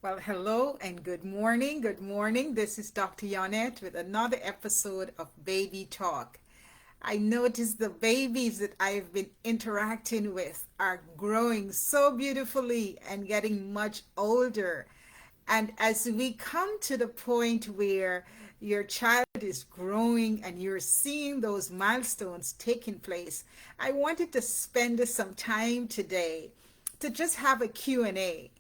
Well, hello and good morning. Good morning. This is Dr. Yonnette with another episode of Baby Talk. I noticed the babies that I've been interacting with are growing so beautifully and getting much older. And as we come to the point where your child is growing and you're seeing those milestones taking place, I wanted to spend some time today to just have a Q&A.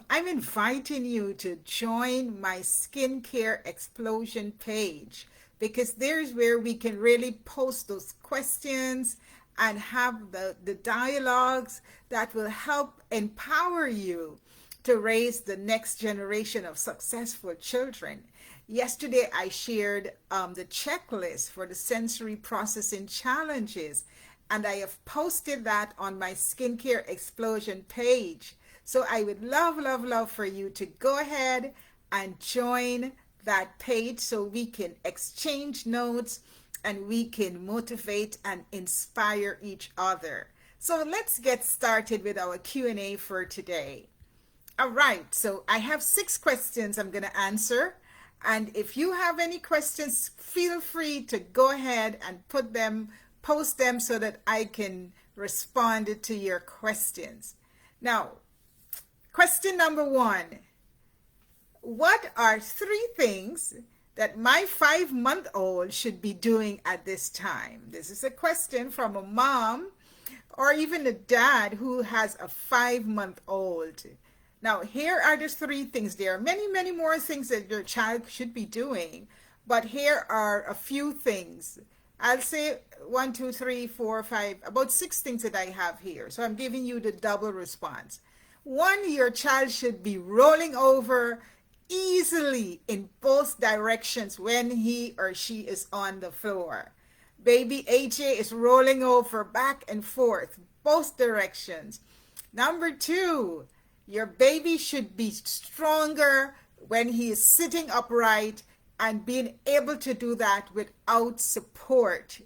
I'm inviting you to join my skincare explosion page because there's where we can really post those questions and have the dialogues that will help empower you to raise the next generation of successful children. Yesterday, I shared the checklist for the sensory processing challenges, and I have posted that on my skincare explosion page. So I would love, love, love for you to go ahead and join that page so we can exchange notes and we can motivate and inspire each other. So let's get started with our Q&A for today. All right, so I have 6 questions I'm going to answer. And if you have any questions, feel free to go ahead and post them so that I can respond to your questions. Now, question number 1. What are 3 things that my 5-month-old should be doing at this time? This is a question from a mom or even a dad who has a 5-month-old. Now, here are the 3 things. There are many, many more things that your child should be doing, but here are a few things. I'll say 1, 2, 3, 4, 5, about 6 things that I have here. So I'm giving you the double response. 1, your child should be rolling over easily in both directions when he or she is on the floor. Baby AJ is rolling over back and forth, both directions. Number 2, your baby should be stronger when he is sitting upright and being able to do that without support.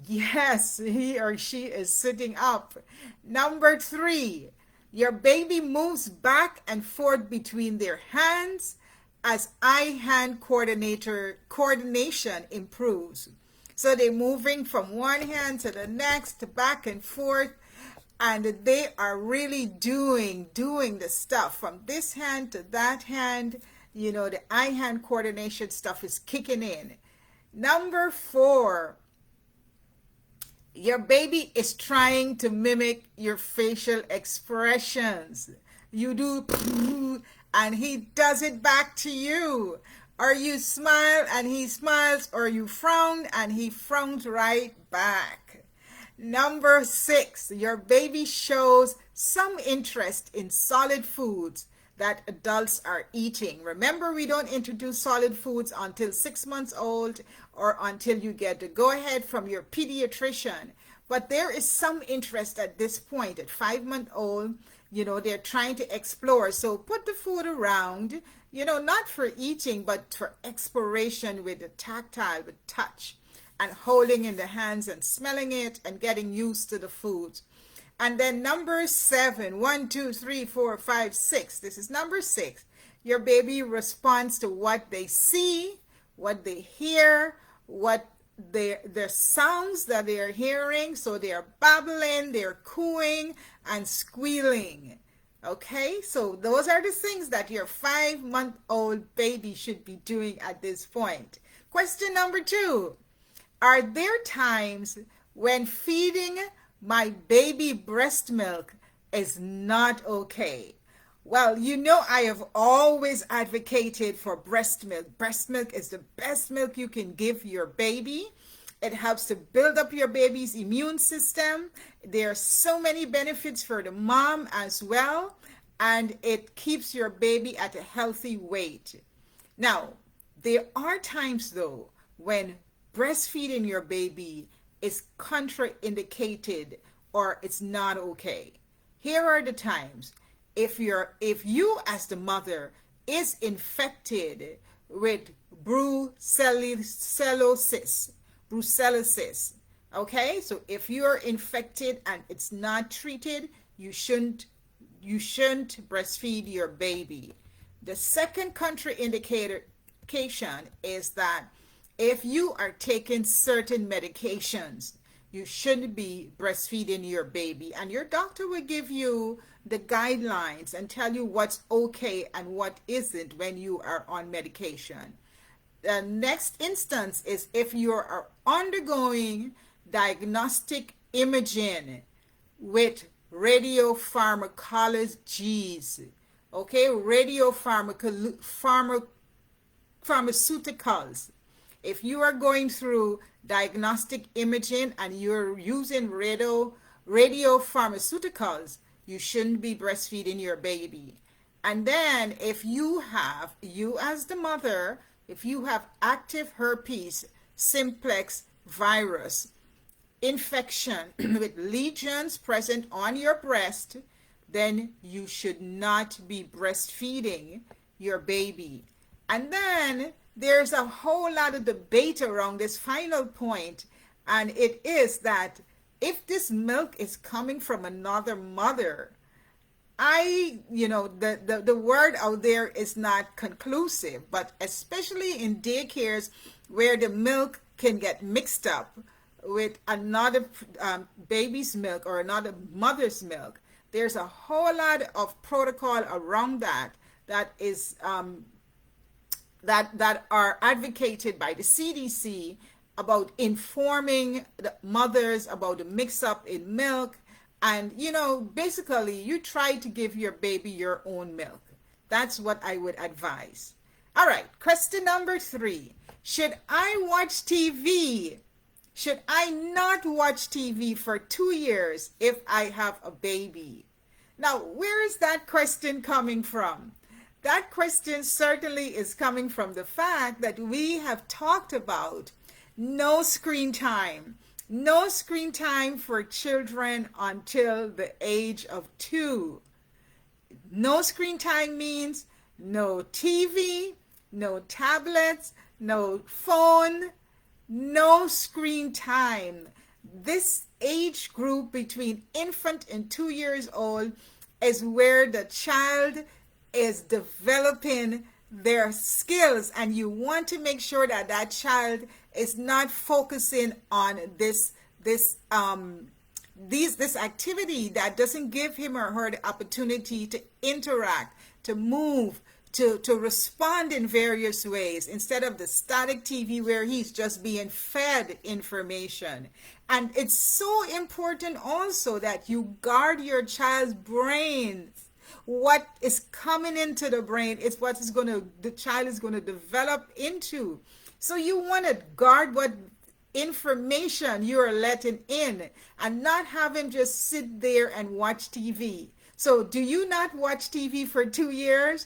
Yes, he or she is sitting up. Number 3, your baby moves back and forth between their hands as eye-hand coordination improves. So they're moving from one hand to the next, back and forth, and they are really doing the stuff from this hand to that hand. You know, the eye-hand coordination stuff is kicking in. Number 4, your baby is trying to mimic your facial expressions. You do and he does it back to you. Or you smile and he smiles, or you frown and he frowns right back. Number 6, your baby shows some interest in solid foods that adults are eating. Remember, we don't introduce solid foods until 6 months old or until you get the go-ahead from your pediatrician. But there is some interest at this point. At 5-month-old, you know, they're trying to explore. So put the food around, you know, not for eating, but for exploration with the tactile, with touch, and holding in the hands and smelling it and getting used to the food. And then number 7, 1, 2, 3, 4, 5, 6. This is number 6. Your baby responds to what they see, what they hear, what the sounds that they are hearing. So they are babbling, they're cooing and squealing. Okay, so those are the things that your 5-month-old baby should be doing at this point. Question number 2. Are there times when feeding my baby breast milk is not okay? Well, you know, I have always advocated for breast milk. Breast milk is the best milk you can give your baby. It helps to build up your baby's immune system. There are so many benefits for the mom as well, and it keeps your baby at a healthy weight. Now, there are times though when breastfeeding your baby is contraindicated or it's not okay. Here are the times. If you as the mother is infected with brucellosis, okay? So if you're infected and it's not treated, you shouldn't you shouldn't breastfeed your baby. The second contraindication is that if you are taking certain medications, you shouldn't be breastfeeding your baby. And your doctor will give you the guidelines and tell you what's okay and what isn't when you are on medication. The next instance is if you are undergoing diagnostic imaging with radiopharmacologies, okay, pharmaceuticals. If you are going through diagnostic imaging and you're using radiopharmaceuticals, you shouldn't be breastfeeding your baby. And then if you as the mother, if you have active herpes simplex virus infection with lesions present on your breast, then you should not be breastfeeding your baby. And then there's a whole lot of debate around this final point, and it is that if this milk is coming from another mother, the word out there is not conclusive, but especially in daycares where the milk can get mixed up with another baby's milk or another mother's milk, there's a whole lot of protocol around that is that are advocated by the CDC about informing the mothers about the mix-up in milk. And, basically, you try to give your baby your own milk. That's what I would advise. All right, question number 3. Should I watch TV? Should I not watch TV for 2 years if I have a baby? Now, where is that question coming from? That question certainly is coming from the fact that we have talked about no screen time. No screen time for children until the age of 2. No screen time means no TV, no tablets, no phone, no screen time. This age group between infant and 2 years old is where the child is developing their skills, and you want to make sure that that child is not focusing on this activity that doesn't give him or her the opportunity to interact, to move, to respond in various ways, instead of the static TV where he's just being fed information. And it's so important also that you guard your child's brain. What is coming into the brain is what the child is going to develop into. So you want to guard what information you're letting in and not have him just sit there and watch TV. So do you not watch TV for 2 years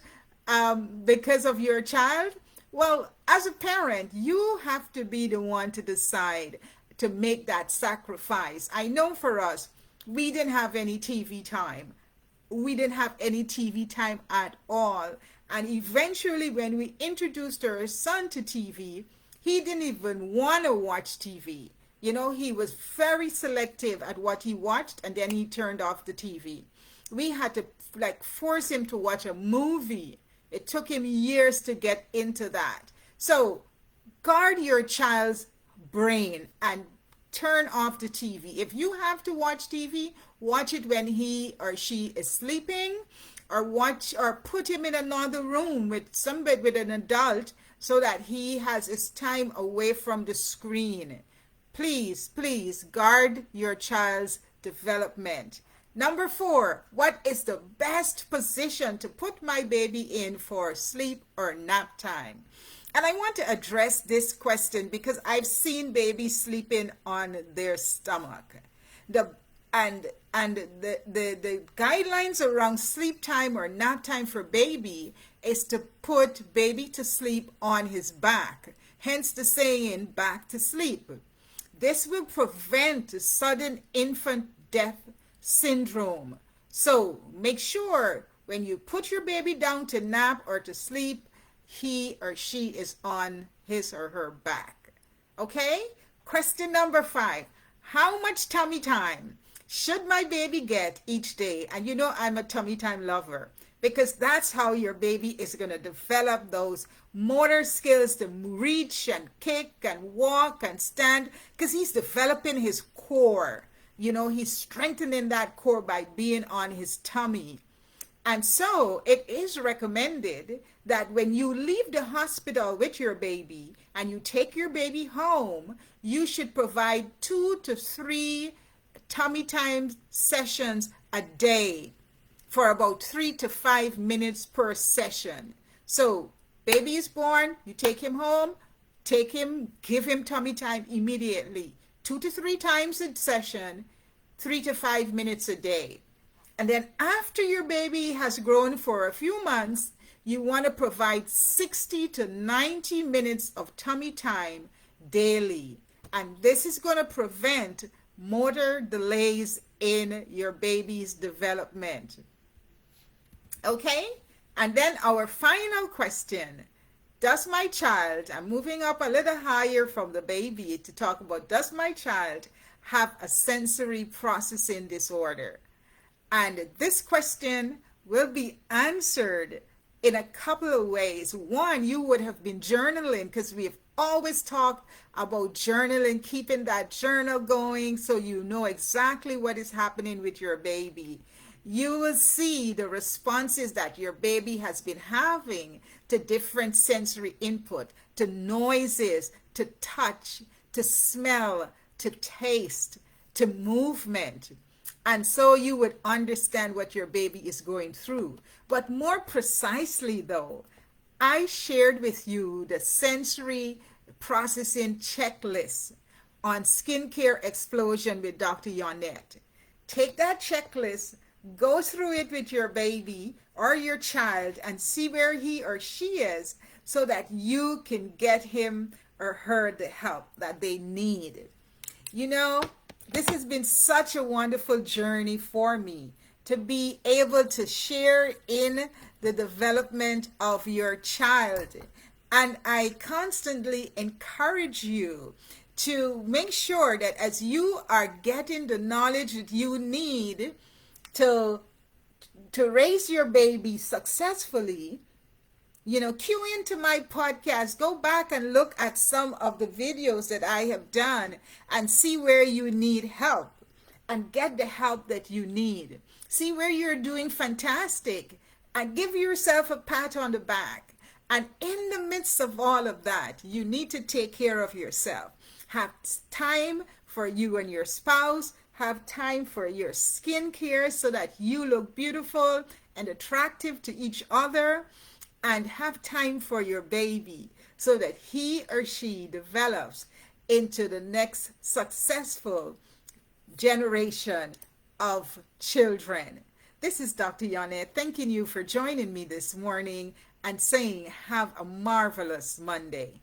because of your child? Well, as a parent, you have to be the one to decide to make that sacrifice. I know for us, we didn't have any TV time. We didn't have any TV time at all. And eventually, when we introduced our son to TV, he didn't even want to watch TV. He was very selective at what he watched, and then he turned off the TV. We had to force him to watch a movie. It took him years to get into that. So guard your child's brain and turn off the TV. If you have to watch TV, watch it when he or she is sleeping, or put him in another room with an adult so that he has his time away from the screen. Please guard your child's development. Number 4, what is the best position to put my baby in for sleep or nap time? And I want to address this question because I've seen babies sleeping on their stomach. The guidelines around sleep time or nap time for baby is to put baby to sleep on his back. Hence the saying, back to sleep. This will prevent sudden infant death syndrome. So make sure when you put your baby down to nap or to sleep, he or she is on his or her back. Okay? Question number 5. How much tummy time should my baby get each day? And you know I'm a tummy time lover, because that's how your baby is going to develop those motor skills to reach and kick and walk and stand, because he's developing his core. You know, he's strengthening that core by being on his tummy. And so it is recommended that when you leave the hospital with your baby and you take your baby home, you should provide 2 to 3 tummy time sessions a day for about 3 to 5 minutes per session. So baby is born, you take him home, give him tummy time immediately. 2 to 3 times a session, 3 to 5 minutes a day. And then after your baby has grown for a few months, you want to provide 60 to 90 minutes of tummy time daily. And this is going to prevent motor delays in your baby's development. Okay? And then our final question. Does my child, I'm moving up a little higher from the baby to talk about, does my child have a sensory processing disorder? And this question will be answered in a couple of ways. One, you would have been journaling, because we've always talked about journaling, keeping that journal going so you know exactly what is happening with your baby. You will see the responses that your baby has been having to different sensory input, to noises, to touch, to smell, to taste, to movement. And so you would understand what your baby is going through. But more precisely though, I shared with you the sensory processing checklist on Skincare Explosion with Dr. Yonnette. Take that checklist, go through it with your baby or your child and see where he or she is, so that you can get him or her the help that they need. You know, this has been such a wonderful journey for me to be able to share in the development of your child. And I constantly encourage you to make sure that as you are getting the knowledge that you need to raise your baby successfully, you know, cue into my podcast, go back and look at some of the videos that I have done and see where you need help and get the help that you need. See where you're doing fantastic and give yourself a pat on the back. And in the midst of all of that, you need to take care of yourself. Have time for you and your spouse. Have time for your skincare so that you look beautiful and attractive to each other. And have time for your baby so that he or she develops into the next successful generation of children. This is Dr. Yonnette thanking you for joining me this morning and saying have a marvelous Monday.